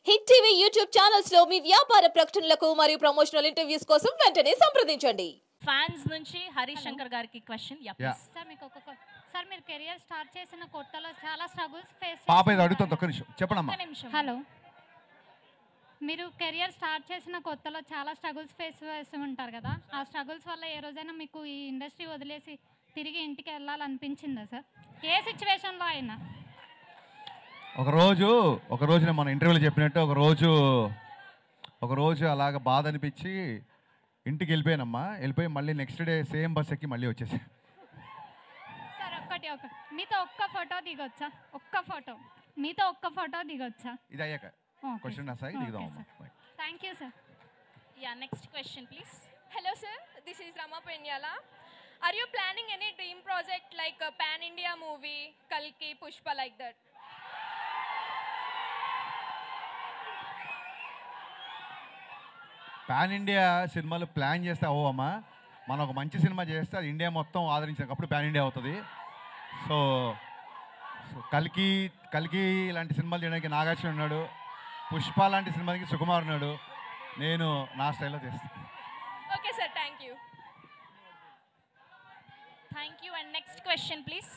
Hit TV YouTube channels లో మీ వ్యాపార ప్రకటనలకు మరియు ప్రమోషనల్ ఇంటర్వ్యూస్ కోసం వెంటనే సంప్రదించండి. ఫ్యాన్స్ నుంచి హరీష్ శంకర్ గారికి క్వశ్చన్. సార్ మీకు సార్ మీరు కెరియర్ స్టార్ట్ చేసిన కొత్తలో చాలా స్ట్రగుల్స్ ఫేస్ పాప ఇది అడుగుతుంది, ఒక్క నిమిషం చెప్పండమ్మా. హలో, మీరు కెరియర్ స్టార్ట్ చేసిన కొత్తలో చాలా స్ట్రగుల్స్ ఫేస్ చేసి ఉంటారు కదా, ఆ స్ట్రగుల్స్ వల్ల ఏ రోజైనా మీకు ఈ ఇండస్ట్రీ వదిలేసి తిరిగి ఇంటికి వెళ్ళాలనిపించిందా సార్? ఏ సిచ్యువేషన్లో అయినా? ఒక రోజు మన ఇంటర్వ్యూలో చెప్పినట్టు ఒక రోజు అలాగ బాధ అనిపించి ఇంటికి వెళ్ళిపోయానమ్మా. వెళ్ళిపోయి మళ్ళీ నెక్స్ట్ డే సేమ్ బస్ ఎక్కి మళ్ళీ వచ్చేసి. సార్ మీతో ఒక్క ఫోటో దిగొచ్చా? మీతో ఒక్క ఫోటో దిగొచ్చా? ఇది అయ్యాక క్వశ్చన్ రాసాయి దిగుదాం. Thank you sir. Next question please. Hello sir, this is Rama Penyala. Are you planning any dream project like a pan India movie, Kalki, Pushpa like that? Pan India సినిమాలు plan చేస్తే అవ్వమ్మా. మనం ఒక మంచి cinema చేస్తే అది India మొత్తం ఆదరించినప్పుడు pan India అవుతుంది. So కల్కి లాంటి సినిమాలు చేయడానికి నాగార్జున ఉన్నాడు, పుష్ప లాంటి సినిమాకి సుకుమార్ ఉన్నాడు. నేను నా స్టైల్లో చేస్తాను. Okay sir, thank you. Thank you and next question please.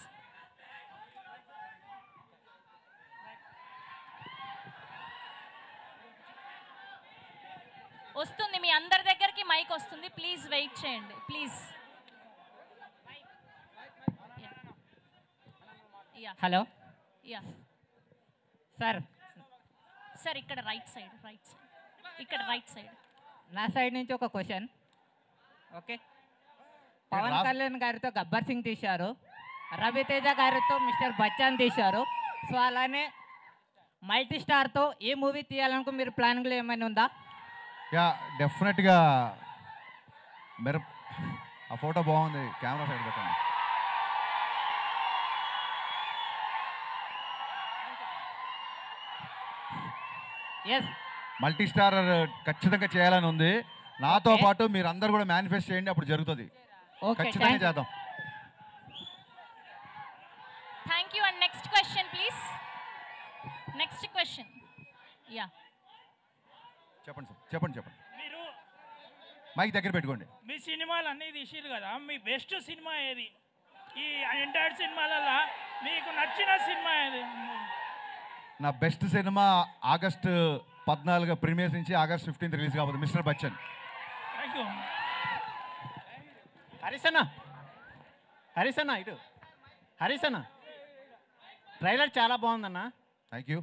వస్తుంది మీ అందరి దగ్గరికి మైక్ వస్తుంది, ప్లీజ్ వెయిట్ చేయండి ప్లీజ్. హలో సార్ ఇక్కడ రైట్ సైడ్ ఇక్కడ రైట్ సైడ్. నా సైడ్ నుంచి ఒక క్వశ్చన్. ఓకే, పవన్ కళ్యాణ్ గారితో గబ్బర్ సింగ్ తీశారు, రవితేజ గారితో మిస్టర్ బచ్చన్ తీశారు. సో అలానే మల్టీ స్టార్తో ఏ మూవీ తీయాలనుకో మీరు ప్లానింగ్లో ఏమైనా ఉందా? యా డెఫినెట్గా. ఆ ఫోటో బాగుంది, కెమెరా సైడ్ పెట్టండి. ఎస్, మల్టీ స్టార్ ఖచ్చితంగా చేయాలని ఉంది. నాతో పాటు మీరు అందరు కూడా మేనిఫెస్ట్ చేయండి, అప్పుడు జరుగుతుంది. ఖచ్చితంగా చేద్దాం. Thank you and next question please. Next question. చెప్పండి. మీరు మైక్ దగ్గర పెట్టుకోండి. మీ సినిమాలు అన్నీ తీసిరు కదా, మీ బెస్ట్ సినిమా ఏది? ఈ ఎంటైర్ సినిమాలలో మీకు నచ్చిన సినిమా ఏది? నా బెస్ట్ సినిమా ఆగస్టు 14 ప్రీమియర్స్ నుంచి ఆగస్ట్ 15 రిలీజ్ కాబోతుంది, mister Bachchan. Thank you. Harish అన్న ట్రైలర్ చాలా బాగుందన్న. Thank you.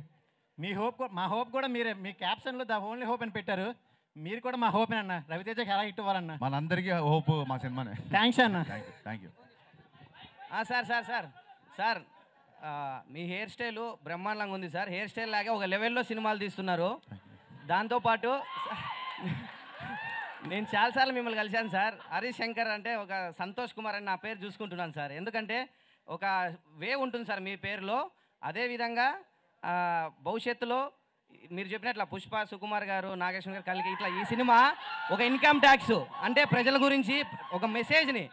మా హోప్ కూడా మీరే. మీ క్యాప్షన్లో ద ఓన్లీ హోప్ అని పెట్టారు, మీరు కూడా మా హోప్ అన్న. రవితేజకి ఎలా హిట్ ఇవ్వాలన్న? మనందరికీ హోప్ మా సినిమానే. థ్యాంక్స్ అన్న. Thank you. Sir me hair style బ్రహ్మాండంగా ఉంది సార్. హెయిర్ స్టైల్ లాగే ఒక లెవెల్లో సినిమాలు తీస్తున్నారు. దాంతోపాటు నేను చాలాసార్లు మిమ్మల్ని కలిశాను సార్. హరీష్ శంకర్ అంటే ఒక సంతోష్ కుమార్ అని నా పేరు చూసుకుంటున్నాను సార్. ఎందుకంటే ఒక వేవ్ ఉంటుంది సార్ మీ పేరులో. అదేవిధంగా భవిష్యత్తులో మీరు చెప్పినట్ల పుష్ప, సుకుమార్ గారు, నాగేశ్వర గారు, కలిగి ఇట్లా ఈ సినిమా ఒక ఇన్కమ్ ట్యాక్స్ అంటే ప్రజల గురించి ఒక మెసేజ్ని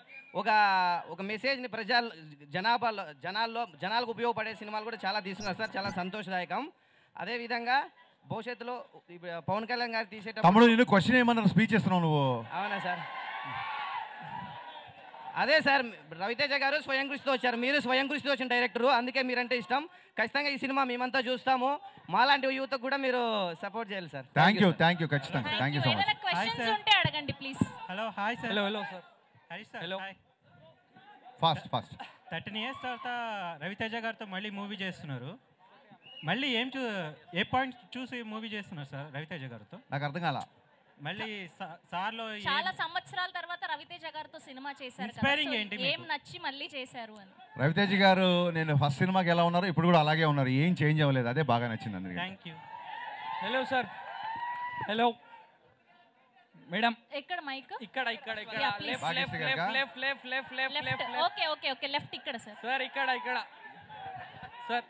జనాలకు ఉపయోగపడే సినిమాలు కూడా చాలా తీస్తున్నారు సార్. చాలా సంతోషదాయకం. అదేవిధంగా భవిష్యత్తులో పవన్ కళ్యాణ్ గారు తమ్ముడు నేను క్వశ్చన్ ఏమన్నా స్పీచ్ ఇస్తున్నావు నువ్వు? అవునా సార్? అదే సార్, రవితేజ గారు స్వయం కృషితో వచ్చారు, మీరు స్వయం కృషితో వచ్చిన డైరెక్టరు, అందుకే మీరంటే ఇష్టం. ఖచ్చితంగా ఈ సినిమా మేమంతా చూస్తాము. మాలాంటి యూత్ కూడా మీరు సపోర్ట్ చేయాలి సార్. థ్యాంక్ యూ ఖచ్చితంగా. Thank you so much. Questions ఉంటే అడగండి please. Hello hi sir. Hello sir. Harish sir. Hi. Fast 13 years తర్వాత రవితేజ గారితో మళ్ళీ మూవీ చేస్తున్నారు. మళ్ళీ ఏ పాయింట్ చూసి మూవీ చేస్తున్నారు సార్ రవితేజ గారితో? నాకు అర్థం కాల. మళ్ళీ సార్లో చాలా సంవత్సరాల తర్వాత రవితేజ గారితో సినిమా చేశారు, ఇన్స్పైరింగ్ ఏంటి? ఏం నచ్చి మళ్ళీ చేశారు అని? రవితేజ గారు నేను ఫస్ట్ సినిమాకి ఎలా ఉన్నారు ఇప్పుడు కూడా అలాగే ఉన్నారు, ఏం చేంజ్ అవ్వలేదు. అదే బాగా నచ్చింది అందరికీ. Thank you. Hello sir. Hello madam. ఎక్కడ మైక్? ఇక్కడ ఓకే లెఫ్ట్ ఇక్కడ సార్. సార్ ఇక్కడ సార్.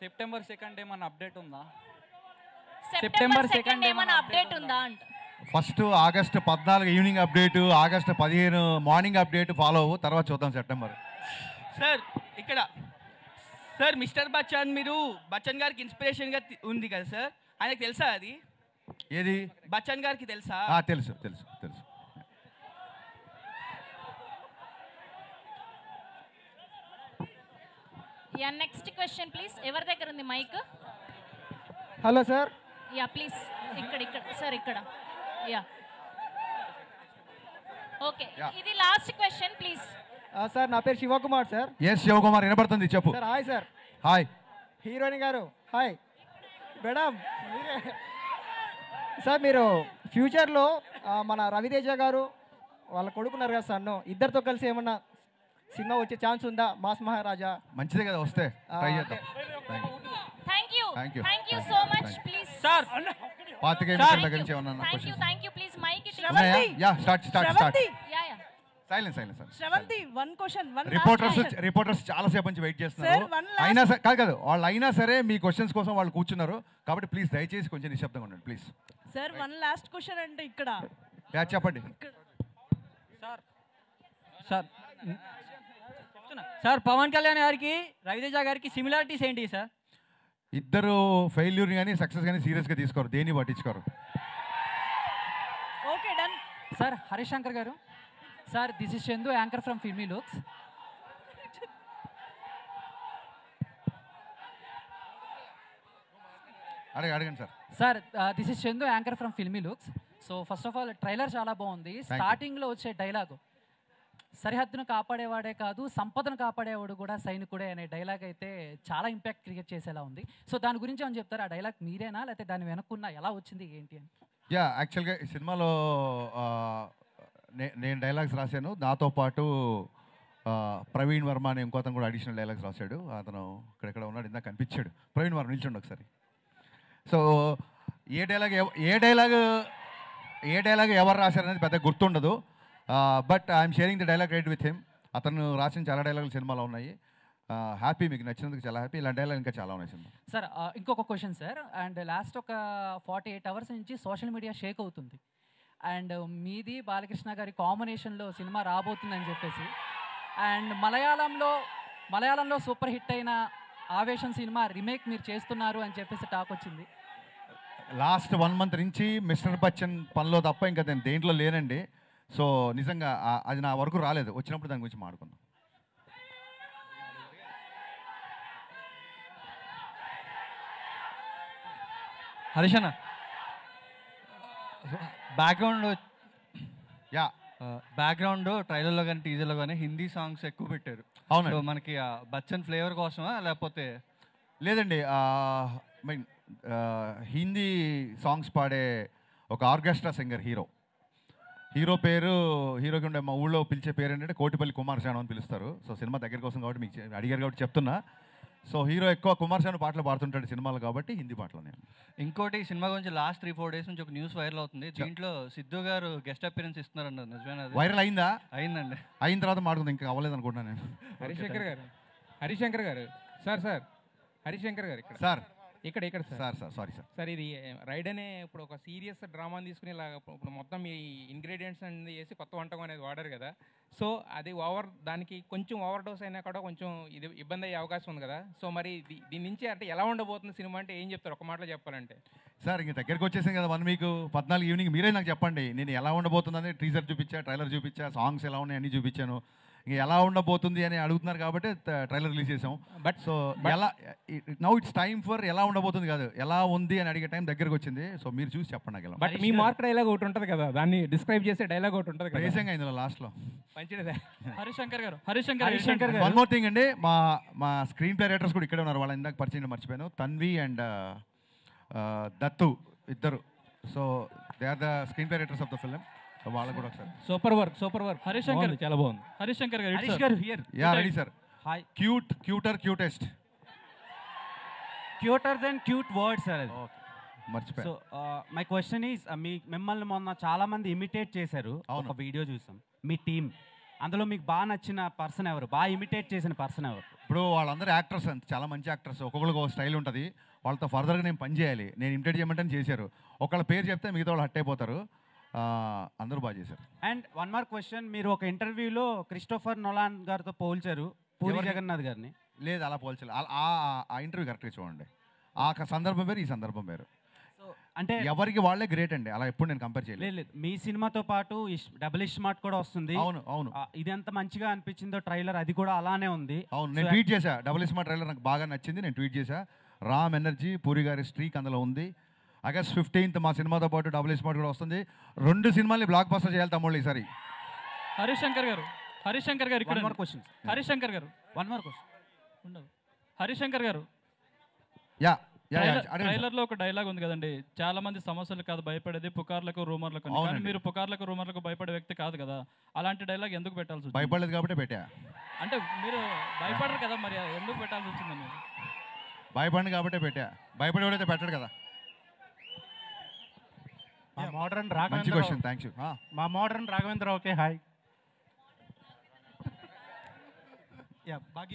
సెప్టెంబర్ 2 ఏమన్నా అప్డేట్ ఉందా? సెప్టెంబర్ 2 ఏమన్నా అప్డేట్ ఉందా అంట. First August 14 evening update, August 15 morning update follow అవ్వు, తర్వాత చూద్దాం సెప్టెంబర్. సార్ ఇక్కడ సార్ మిస్టర్ బచ్చన్ మీరు బచ్చన్ గారికి ఇన్స్పిరేషన్గా ఉంది కదా సార్, ఆయనకు తెలుసా అది? ఏది? బచ్చన్ గారికి తెలుసా? తెలుసు తెలుసు తెలుసు. Yeah next question please. ఎవరి దగ్గర ఉంది mic? Hello sir. Yeah please ఇక్కడ సార్ ఇక్కడ. యా ఓకే, ఇది లాస్ట్ క్వశ్చన్ ప్లీజ్. సార్ నా పేరు శివకుమార్ సార్. ఎస్ శివకుమార్, వినపడుతుంది, చెప్పు. Sir hi sir. Hi heroine గారు హాయ్. మేడం మీరే సార్, మీరు ఫ్యూచర్లో మన రవితేజ గారు వాళ్ళ కొడుకున్నారు కదా సార్, ఇద్దరితో కలిసి ఏమన్నా సినిమా వచ్చే ఛాన్స్ ఉందా? మాస్ మహారాజా. మంచిదే కదా, వస్తే ట్రై చేద్దాం. Thank you so much please sir. దగ్గర నుంచి ఏమన్నా questions? Thank you please mic yeah start. Yeah yeah silence. Sravanthi one question. Reporters చాలా సేపు నుంచి వెయిట్ చేస్తున్నారు. అయినా కాదు వాళ్ళు అయినా సరే మీ క్వశ్చన్స్ కోసం వాళ్ళు కూర్చున్నారు కాబట్టి ప్లీజ్ దయచేసి కొంచెం నిశ్శబ్దంగా ఉండండి please. Sir one last question అంటే ఇక్కడ. చెప్పండి సార్. సార్ పవన్ కళ్యాణ్ గారికి రవితేజ గారికి సిమిలారిటీస్ ఏంటి సార్? ఇద్దరు ఫెయిల్యూర్ కానీ సక్సెస్ కానీ సీరియస్గా తీసుకోరు, దేన్ని పట్టించుకోరు. Okay done. Sir Harish Shankar గారు. Sir this is Chandu, anchor from filmy looks. అడగండి సార్. Sir this is Chandu, anchor from filmy looks. So first of all trailer చాలా బాగుంది. స్టార్టింగ్లో వచ్చే డైలాగు సరిహద్దును కాపాడేవాడే కాదు సంపదను కాపాడేవాడు కూడా సైనికుడే అనే డైలాగ్ అయితే చాలా ఇంపాక్ట్ క్రియేట్ చేసేలా ఉంది. సో దాని గురించి ఏమని చెప్తారు? ఆ డైలాగ్ మీరేనా లేకపోతే దాని వెనక్కున్న ఎలా వచ్చింది ఏంటి అని? యాక్చువల్గా ఈ సినిమాలో నేను డైలాగ్స్ రాశాను, నాతో పాటు ప్రవీణ్ వర్మ అనే ఇంకో అతను కూడా అడిషనల్ డైలాగ్స్ రాశాడు. అతను ఇక్కడెక్కడ ఉన్నాడు, ఇందాక కనిపించాడు. ప్రవీణ్ వర్మ నిల్చండి ఒకసారి. సో ఏ డైలాగ్ ఎవరు రాశారనేది పెద్ద గుర్తుండదు, but I'm sharing the dialogue right with him. అతను రాసిన చాలా డైలాగులు సినిమాలో ఉన్నాయి. హ్యాపీ, మీకు నచ్చినందుకు చాలా హ్యాపీ. ఇలాంటి డైలాగ్ ఇంకా చాలా ఉన్నాయి సినిమా. సార్ ఇంకొక క్వశ్చన్ సార్. అండ్ లాస్ట్ ఒక 48 అవర్స్ నుంచి సోషల్ మీడియా షేక్ అవుతుంది. అండ్ మీది బాలకృష్ణ గారి కాంబినేషన్లో సినిమా రాబోతుందని చెప్పేసి, అండ్ మలయాళంలో సూపర్ హిట్ అయిన ఆవేశం సినిమా రీమేక్ మీరు చేస్తున్నారు అని చెప్పేసి టాక్ వచ్చింది. లాస్ట్ 1 month నుంచి మిస్టర్ బచ్చన్ పనిలో తప్ప ఇంకా నేను దేంట్లో లేనండి. సో నిజంగా అది నా వరకు రాలేదు, వచ్చినప్పుడు దాని గురించి మాట్లాడుకుందాం. హరీష్ అన్న బ్యాక్గ్రౌండ్ ట్రైలర్లో కానీ టీజర్లో కానీ హిందీ సాంగ్స్ ఎక్కువ పెట్టారు. అవును, సో మనకి బచ్చన్ ఫ్లేవర్ కోసమా లేకపోతే? లేదండి, మీన్ హిందీ సాంగ్స్ పాడే ఒక ఆర్కెస్ట్రా సింగర్ హీరోకి ఉండే మా ఊళ్ళో పిలిచే పేరు ఏంటంటే కోటిపల్లి కుమార్ శాను అని పిలుస్తారు. సో సినిమా దగ్గర కోసం కాబట్టి మీకు అడిగారు కాబట్టి చెప్తున్నా. సో హీరో ఎక్కువ కుమార్ శాను పాటలు పాడుతుంటాడు సినిమాలు కాబట్టి హిందీ పాటలు. ఇంకోటి సినిమా గురించి లాస్ట్ 3-4 days నుంచి ఒక న్యూస్ వైరల్ అవుతుంది. దీంట్లో సిద్ధు గారు గెస్ట్ అపియరెన్స్ ఇస్తున్నారన్నారు, నిజమేనా? వైరల్ అయిందా? అయిందండి. అయిన తర్వాత మాట్లాడుతుంది, ఇంకా అవ్వలేదు అనుకుంటున్నాను నేను. హరిశంకర్ గారు సార్ హరిశంకర్ గారు ఇక్కడ సార్ ఇక్కడ సారీ సార్ ఇది రైడ్ అనే ఇప్పుడు ఒక సీరియస్ డ్రామాని తీసుకుని ఇప్పుడు మొత్తం ఈ ఇంగ్రీడియంట్స్ అనేది వేసి కొత్త వంటకం అనేది వాడారు కదా. సో అది దానికి కొంచెం ఓవర్ డోస్ అయినా కూడా కొంచెం ఇది ఇబ్బంది అయ్యే అవకాశం ఉంది కదా. సో మరి దీని నుంచి అంటే ఎలా ఉండబోతుంది సినిమా అంటే ఏం చెప్తారు ఒక మాటలో చెప్పాలంటే? సార్ ఇంక దగ్గరికి వచ్చేసాం కదా 1 week 14 ఈవినింగ్ మీరే నాకు చెప్పండి, నేను ఎలా ఉండబోతుందని టీజర్ చూపించా, ట్రైలర్ చూపించా, సాంగ్స్ ఎలా ఉన్నాయి అన్నీ చూపించాను. ఇంక ఎలా ఉండబోతుంది అని అడుగుతున్నారు కాబట్టి ట్రైలర్ రిలీజ్ చేసాం. బట్ సో ఎలా నౌ ఇట్స్ టైమ్ ఫర్ ఎలా ఉండబోతుంది కాదు, ఎలా ఉంది అని అడిగే టైం దగ్గరకు వచ్చింది. సో మీరు చూసి చెప్పండి నాకు. బట్ మీ మార్క్ డైలాగ్ ఒకటి ఉంటుంది కదా, దాన్ని డిస్క్రైబ్ చేసే డైలాగ్ ఒకటి ఉంటుంది కదా, రేసింగ్ ఇందులో లాస్ట్లో. మంచిదే. హరిశంకర్ గారు వన్ మోర్ థింగ్ అండి, మా స్క్రీన్ ప్లే రైటర్స్ కూడా ఇక్కడే ఉన్నారు. వాళ్ళ ఇందాక పరిచయం మర్చిపోయాను, తన్వి అండ్ దత్తు ఇద్దరు. So they are the screenplay writers of the film. వాళ్ళకు కూడా ఒకసారి సూపర్ వర్క్ హరిశంకర్ చాలా బాగుంది. Harishankar garu yeah ready sir. Hi. Cutest cuter than cute word sir. మర్చిపోయా. సో మై క్వశ్చన్ ఈజ్, మిమ్మల్ని మొన్న చాలా మంది ఇమిటేట్ చేశారు, ఒక వీడియో చూసాం మీ టీం. అందులో మీకు బాగా నచ్చిన పర్సన్ ఎవరు, బాగా ఇమిటేట్ చేసిన పర్సన్ ఎవరు? ఇప్పుడు వాళ్ళందరూ యాక్టర్స్, చాలా మంచి యాక్టర్స్, ఒక్కొక్కరికి ఒక స్టైల్ ఉంటుంది. వాళ్ళతో ఫర్దర్గా నేను పని చేయాలి, నేను ఇమిటేట్ చేయమంటే చేశారు. ఒకళ్ళ పేరు చెప్తే మిగతా వాళ్ళు హట్ అయిపోతారు. అందరూ బాగా చేశారు. అండ్ వన్ మోర్ క్వశ్చన్, మీరు ఒక ఇంటర్వ్యూలో క్రిస్టోఫర్ నోలాన్ గారితో పోల్చారు పూరి జగన్నాథ్ గారిని. లేదు అలా పోల్చలేదు. ఆ ఇంటర్వ్యూ కరెక్ట్గా చూడండి. ఆ సందర్భం వేరు, ఈ సందర్భం వేరు. అంటే ఎవరికి వాళ్ళే గ్రేట్ అండి. అలా ఎప్పుడు నేను కంపేర్ చేయలేదు. లేదు మీ సినిమాతో పాటు డబుల్ స్మార్ట్ కూడా వస్తుంది. అవును. ఇది ఎంత మంచిగా అనిపించిందో ట్రైలర్, అది కూడా అలానే ఉంది. అవును, నేను ట్వీట్ చేశా. డబుల్ స్మార్ట్ ట్రైలర్ నాకు బాగా నచ్చింది. నేను ట్వీట్ చేశా. రామ్ ఎనర్జీ, పూరి గారి స్ట్రీక్ అందులో ఉంది. ఆగస్ట్ 15th మా సినిమాతో పాటు డబుల్ స్మార్ట్ కూడా వస్తుంది. 2 సినిమాల్ని బ్లాక్ బస్టర్ చేయాలి తమ్ముళ్ళు ఈసారి. హరిశంకర్ గారు ఇక్కడ One more question. హరిశంకర్ గారు One more question. ఉండదు. హరిశంకర్ గారు యా ట్రైలర్లో ఒక డైలాగ్ ఉంది కదండి, చాలా మంది సమస్యలు కాదు భయపడేది, పుకార్లకు రూమర్లకు. కానీ మీరు పుకార్లకు రూమర్లకు భయపడే వ్యక్తి కాదు కదా, అలాంటి డైలాగ్ ఎందుకు పెట్టాల్సి వచ్చింది? భయపడలేదు కాబట్టి పెట్టా. అంటే మీరు భయపడరు కదా, మరి ఎందుకు పెట్టాల్సి వచ్చిందని? భయపడింది కాబట్టి పెట్టా. భయపడేవాడైతే పెట్టాడు కదా. మా మోడర్న్ మంచి క్వశ్చన్, థ్యాంక్ యూ. మా మోడర్న్ రాఘవేంద్ర ఓకే హాయ్.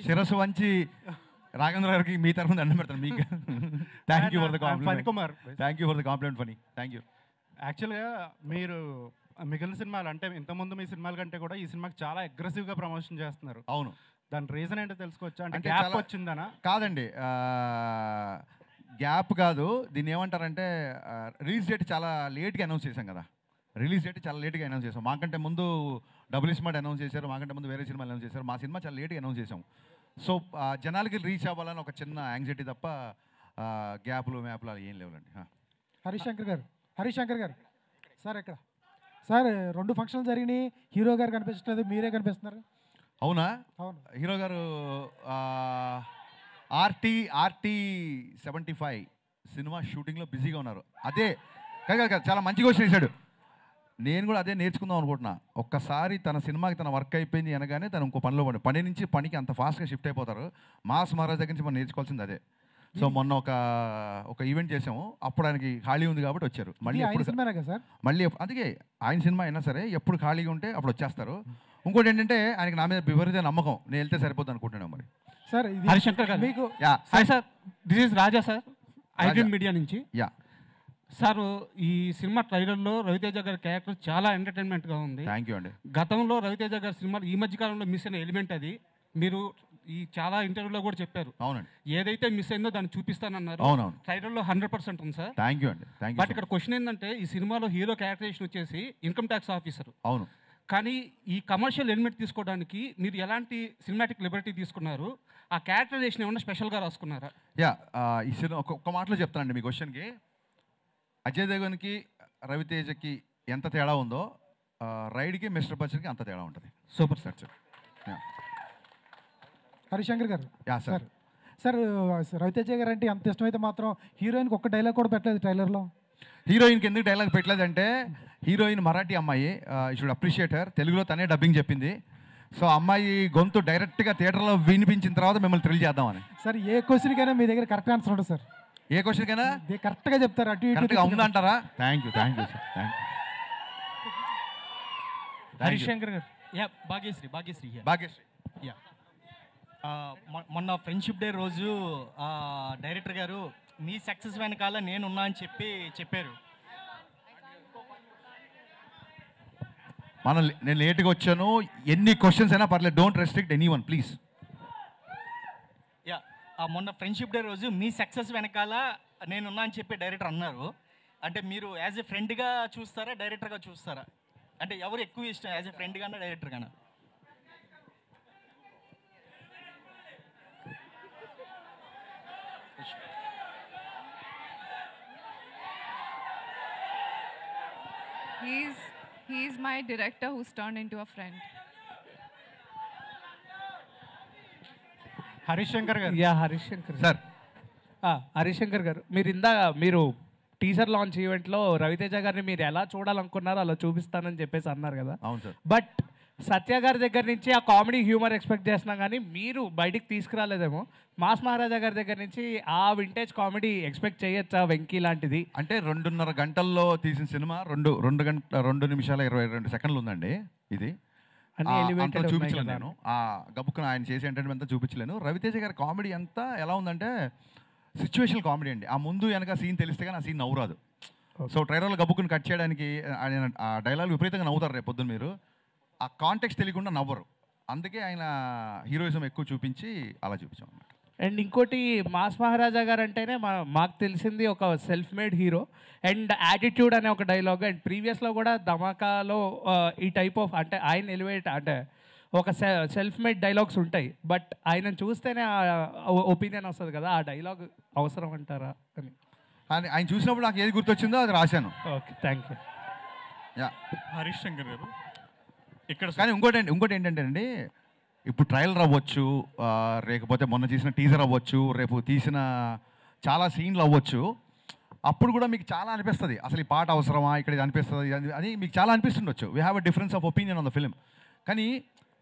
శిరస్సు వంచి రాఘవేంద్ర గారికి మీ తరఫున దండం పెడతాను మీకు. Thank you for the compliment. Kumar thank you for the compliment Phani. Thank you. యాక్చువల్గా మీరు మిగిలిన సినిమాలు అంటే ఇంతకుముందు మీ సినిమాల కంటే కూడా ఈ సినిమాకి చాలా అగ్రెసివ్గా ప్రమోషన్ చేస్తున్నారు. అవును. దాని రీజన్ ఏంటో తెలుసుకోవచ్చా? అంటే అంటే గ్యాప్ చాలా- వచ్చిందనా? కాదండి, గ్యాప్ కాదు. దీన్ని ఏమంటారంటే రిలీజ్ డేట్ చాలా లేట్గా అనౌన్స్ చేశాం కదా. రిలీజ్ డేట్ చాలా లేట్గా అనౌన్స్ చేసాం. మాకంటే ముందు డబుల్ స్మార్ట్ అనౌన్స్ చేశారు, మాకంటే ముందు వేరే సినిమాలు అనౌన్స్ చేశారు. మా సినిమా చాలా లేట్గా అనౌన్స్ చేసాం. సో జనాలకి రీచ్ అవ్వాలని ఒక చిన్న యాంగ్జైటీ తప్ప గ్యాప్లు మ్యాప్లు అలా ఏం లేవులండి. హరిశంకర్ గారు సార్ ఎక్కడ సార్ 2 ఫంక్షన్లు జరిగినాయి, హీరో గారు కనిపించట్లేదు, మీరే కనిపిస్తున్నారు. అవునా? అవును. హీరో గారు ఆర్టీ 75 సినిమా షూటింగ్లో బిజీగా ఉన్నారు. అదే కాదు, చాలా మంచి క్వశ్చన్ వేశాడు. నేను కూడా అదే నేర్చుకుందాం అనుకుంటున్నా. ఒక్కసారి తన సినిమాకి తన వర్క్ అయిపోయింది అనగానే తను ఇంకో పనిలో పని నుంచి పనికి అంత ఫాస్ట్గా షిఫ్ట్ అయిపోతారు. మాస్ మహారాజ్ దగ్గర నుంచి మనం నేర్చుకోవాల్సింది అదే. సో మొన్న ఒక ఈవెంట్ చేసాము, అప్పుడు ఆయనకి ఖాళీ ఉంది కాబట్టి వచ్చారు. మళ్ళీ అందుకే ఆయన సినిమా అయినా సరే ఎప్పుడు ఖాళీగా ఉంటే అప్పుడు వచ్చేస్తారు. ఇంకోటి ఏంటంటే ఆయనకి నా మీద విపరీత నమ్మకం, నేను వెళ్తే సరిపోతుంది అనుకుంటున్నాను. మరి సార్ హరిశంకర్ గారు మీకు hi sir, this is Raja sir, iDream media నుంచి. యా సార్, ఈ సినిమా ట్రైలర్లో రవితేజ గారి క్యారెక్టర్ చాలా ఎంటర్టైన్మెంట్గా ఉంది. థ్యాంక్ యూ అండి. గతంలో రవితేజ గారి సినిమాలు ఈ మధ్య కాలంలో మిస్ అయిన ఎలిమెంట్ అది. మీరు ఈ చాలా ఇంటర్వ్యూలో కూడా చెప్పారు. అవునండి. ఏదైతే మిస్ అయిందో దాన్ని చూపిస్తానన్నారు. అవునవును. ట్రైలర్లో 100% ఉంది సార్. థ్యాంక్ యూ అండి. Thank you. బట్ ఇక్కడ క్వశ్చన్ ఏంటంటే, ఈ సినిమాలో హీరో క్యారెక్టరైజేషన్ వచ్చేసి ఇన్కమ్ ట్యాక్స్ ఆఫీసర్. అవును. కానీ ఈ కమర్షియల్ ఎలిమెంట్ తీసుకోవడానికి మీరు ఎలాంటి సినిమాటిక్ లిబర్టీ తీసుకున్నారు? ఆ క్యారెక్టరైజేషన్ ఏమన్నా స్పెషల్గా రాసుకున్నారా? యా ఈ సినిమా ఒక్క మాటలో చెప్తానండి మీ క్వశ్చన్కి. అజయ్ దేవగన్కి రవితేజకి ఎంత తేడా ఉందో రైడ్కి మిస్టర్ బచ్చన్కి అంత తేడా ఉంటుంది. Super sir. Harishankar garu yeah sir. Sir Raviteja గారు అంటే అంత ఇష్టమైతే మాత్రం హీరోయిన్కి ఒక్క డైలాగ్ కూడా పెట్టలేదు ట్రైలర్లో. హీరోయిన్కి ఎందుకు డైలాగ్ పెట్టలేదంటే, హీరోయిన్ మరాఠీ అమ్మాయి, యూ షుడ్ అప్రిషియేట్ హర్. తెలుగులో తనే డబ్బింగ్ చెప్పింది. సో అమ్మాయి గొంతు డైరెక్ట్గా థియేటర్లో వినిపించిన తర్వాత మిమ్మల్ని థ్రిల్ చేద్దామని. సార్ ఏ క్వశ్చన్కైనా మీ దగ్గర కరెక్ట్ ఆన్సర్ ఉంటుంది సార్. ఏ క్వశ్చన్కైనా కరెక్ట్గా చెప్తారు, అటు కరెక్ట్గా ఉందంటారా? Thank you sir. Thank you. Harishankar garu. Yeah Bhagyashree. Yeah మొన్న ఫ్రెండ్షిప్ డే రోజు డైరెక్టర్ గారు మీ సక్సెస్ వెనకాల నేనున్నా అని చెప్పారు. నేను లేట్గా వచ్చాను, ఎన్ని క్వశ్చన్స్ అయినా పర్లేదు, don't restrict any one please. Yeah మొన్న ఫ్రెండ్షిప్ డే రోజు మీ సక్సెస్ వెనకాల నేనున్నా అని చెప్పి డైరెక్టర్ అన్నారు. అంటే మీరు యాజ్ ఎ ఫ్రెండ్గా చూస్తారా, డైరెక్టర్గా చూస్తారా? అంటే ఎవరు ఎక్కువ ఇష్టం, as a friend Gaana director Gaana? He's my director who's turned into a friend. Harishankar garu. Yeah Harishankar sir. Harishankar గారు, మీరు టీజర్ లాంచ్ ఈవెంట్లో రవితేజ గారిని మీరు ఎలా చూడాలనుకున్నారో అలా చూపిస్తానని చెప్పేసి అన్నారు కదా. అవును సార్. బట్ సత్య గారి దగ్గర నుంచి ఆ కామెడీ హ్యూమర్ ఎక్స్పెక్ట్ చేస్తున్నాం, కానీ మీరు బయటికి తీసుకురాలేదేమో. మాస్ మహారాజా గారి దగ్గర నుంచి ఆ వింటేజ్ కామెడీ ఎక్స్పెక్ట్ చేయొచ్చా, వెంకీ లాంటిది? అంటే 2.5 గంటల్లో తీసిన సినిమా 2 నిమిషాల 22 సెకండ్లు ఉందండి. ఇది చూపించలేను నేను. ఆ గబుక్కున ఆయన చేసే ఎంటర్టైన్మెంట్ అంతా చూపించలేను. రవితేజ గారి కామెడీ అంతా ఎలా ఉందంటే సిచ్యువేషనల్ కామెడీ అండి. ఆ ముందు వెనక సీన్ తెలిస్తే కానీ ఆ సీన్ నవ్వురాదు. సో ట్రైలర్లో గబుక్కుని కట్ చేయడానికి ఆయన ఆ డైలాగ్ విపరీతంగా నవ్వుతారు. రేపు పొద్దున్న మీరు ఆ కాంటెక్స్ట్ తెలియకుండా నవ్వరు. అందుకే ఆయన హీరోయిజం ఎక్కువ చూపించి అలా చూపించాం అన్నమాట. అండ్ ఇంకోటి మాస్ మహారాజా గారు అంటేనే మాకు తెలిసింది ఒక self made hero and attitude అనే ఒక డైలాగ్. అండ్ ప్రీవియస్లో కూడా ధమాకాలో ఈ టైప్ ఆఫ్ అంటే ఆయన ఎలివేట్ అంటే ఒక సెల్ఫ్ మేడ్ డైలాగ్స్ ఉంటాయి. బట్ ఆయన చూస్తేనే ఒపీనియన్ వస్తుంది కదా, ఆ డైలాగ్ అవసరం అంటారా అని. ఆయన చూసినప్పుడు నాకు ఏది గుర్తొచ్చిందో అది రాశాను. Okay, thank you. Yeah, Harish Shankar గారు ఇక్కడ కానీ ఇంకోటి ఏంటంటే అండి, ఇప్పుడు ట్రailer అవ్వచ్చు, లేకపోతే మొన్న తీసిన టీజర్ అవ్వచ్చు, రేపు తీసిన చాలా సీన్లు అవ్వచ్చు. అప్పుడు కూడా మీకు చాలా అనిపిస్తుంది అసలు ఈ పాట అవసరమా, ఇక్కడ ఇది అనిపిస్తుంది అని మీకు చాలా అనిపిస్తుండొచ్చు. We have a difference of opinion on the film. కానీ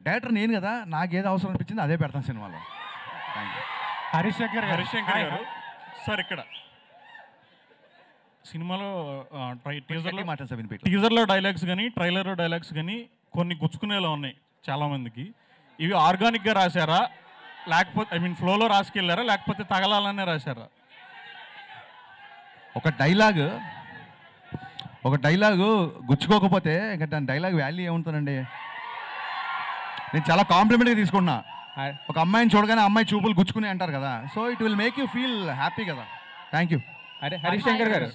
డైరెక్టర్ నేను కదా, నాకు ఏది అవసరం అనిపించింది అదే పెడతాను సినిమాలో. హరీష్ శంకర్ గారు సార్ ఇక్కడ సినిమాలో టీజర్లో డైలాగ్స్ కానీ ట్రైలర్లో డైలాగ్స్ కానీ కొన్ని గుచ్చుకునేలా ఉన్నాయి చాలామందికి. ఇవి ఆర్గానిక్గా రాశారా, లేకపోతే ఫ్లోలో రాసుకెళ్ళారా, లేకపోతే తగలాలనే రాశారా? ఒక డైలాగు గుచ్చుకోకపోతే ఇంకా దాని డైలాగ్ వాల్యూ ఏముంటుందండి? నేను చాలా కాంప్లిమెంట్గా తీసుకున్నా. ఒక అమ్మాయిని చూడగానే అమ్మాయి చూపులు గుచ్చుకుని అంటారు కదా, so it will make you feel happy కదా. Thank you. అరే హరీష్ శంకర్ గారు